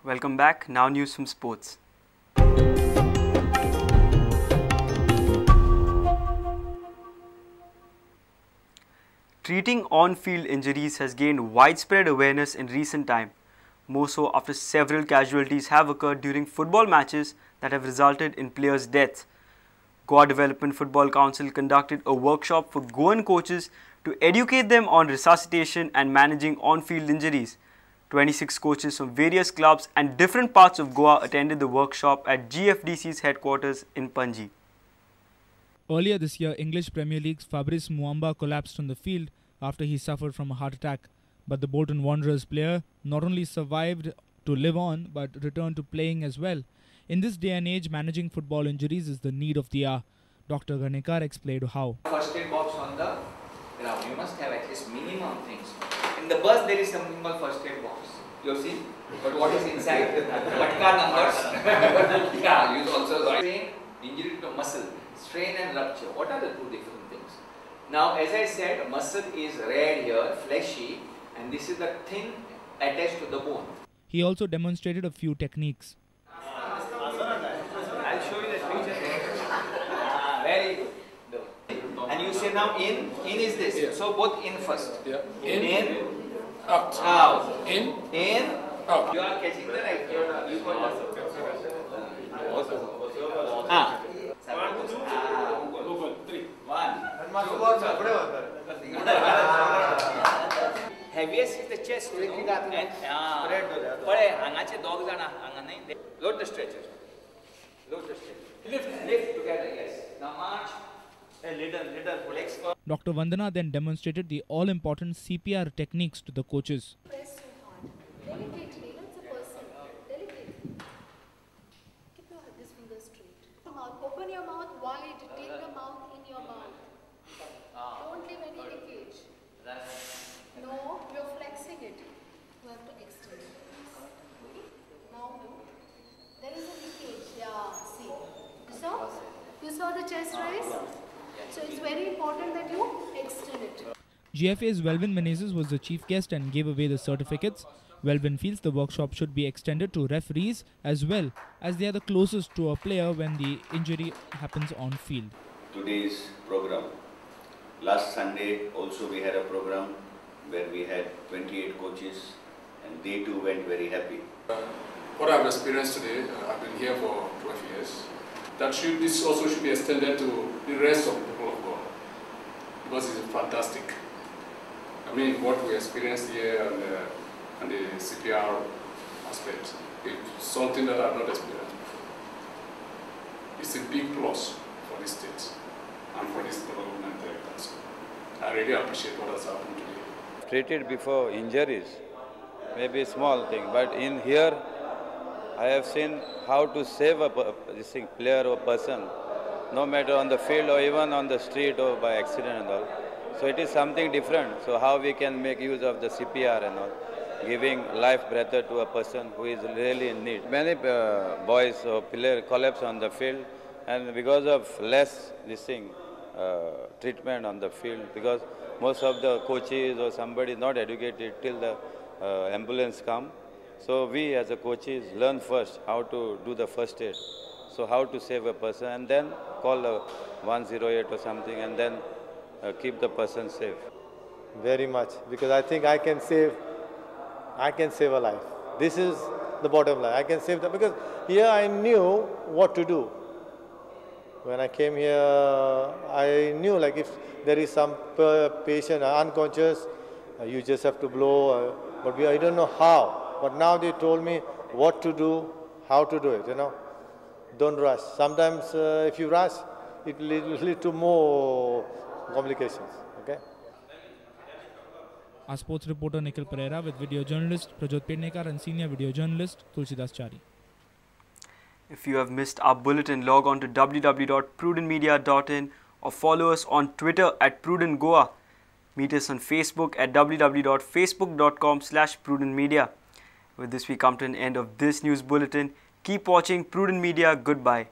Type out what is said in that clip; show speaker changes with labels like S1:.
S1: Welcome back. Now news from sports. Treating on-field injuries has gained widespread awareness in recent time, more so after several casualties have occurred during football matches that have resulted in players' deaths. Goa Development Football Council conducted a workshop for Goan coaches to educate them on resuscitation and managing on-field injuries. 26 coaches from various clubs and different parts of Goa attended the workshop at GFDC's headquarters in Panji.
S2: Earlier this year, English Premier League's Fabrice Muamba collapsed on the field after he suffered from a heart attack. But the Bolton Wanderers player not only survived to live on, but returned to playing as well. In this day and age, managing football injuries is the need of the hour. Dr. Ganekar explained how.
S3: First aid box on the ground. You must have at least minimum things. In the bus, there is something called first aid box. You have seen? But what is inside? Matka numbers. Yeah, you also got strain, injury to muscle, strain and rupture. What are the two different things? Now, as I said, muscle is red here, fleshy, and this is the thin attached to the bone.
S2: He also demonstrated a few techniques.
S3: I'll show you the picture there. Very good. And you say now in is this. Yeah. So both in first.
S4: Yeah.
S3: In,
S4: out.
S3: Out.
S4: In,
S3: out. You are catching the right. You got the heaviest is the chest. Load the stretcher. Load the stretcher. Lift together, yes. Now march. A little legs first.
S2: Dr. Vandana then demonstrated the all-important CPR techniques to the coaches.
S5: Press so hard. Delicately, that's a person. Delicately. Keep this finger straight. Open your mouth wide. Take the mouth in your mouth. Don't leave any leakage. No, you're flexing it. You have to extend it. Now do. There is a leakage. Yeah, see. You saw the chest rise? So it's very important that you extend it.
S2: GFA's Welvin Menezes was the chief guest and gave away the certificates. Welvin feels the workshop should be extended to referees as well, as they are the closest to a player when the injury happens on field.
S6: Today's program. Last Sunday also we had a program where we had 28 coaches and they too went very happy.
S4: What I've experienced today, I've been here for 12 years. This also should be extended to the rest of the people of God, because it's fantastic. I mean, what we experienced here and the CPR aspect, it's something that I've not experienced before. It's a big plus for this state and for this development council. I really appreciate what has happened today.
S7: Treated before injuries, maybe a small thing, but in here, I have seen how to save a player or person, no matter on the field or even on the street or by accident and all. So it is something different. So how we can make use of the CPR and all, giving life breather to a person who is really in need. Many boys or players collapse on the field, and because of less treatment on the field, because most of the coaches or somebody is not educated till the ambulance come. So we as a coaches learn first how to do the first aid. So how to save a person and then call 108 or something and then keep the person safe.
S8: Very much, because I think I can save a life. This is the bottom line. I can save that because here I knew what to do. When I came here, I knew like if there is some patient unconscious, you just have to blow, but I don't know how. But now they told me what to do, how to do it, you know. Don't rush. Sometimes if you rush, it will lead to more complications, okay?
S2: Our sports reporter Nikhil Pereira with video journalist Prajot Pednekar and senior video journalist Tulsidas Chari.
S1: If you have missed our bulletin, log on to www.prudentmedia.in or follow us on Twitter at Prudent Goa. Meet us on Facebook at www.facebook.com/prudentmedia. With this, we come to an end of this news bulletin. Keep watching Prudent Media. Goodbye.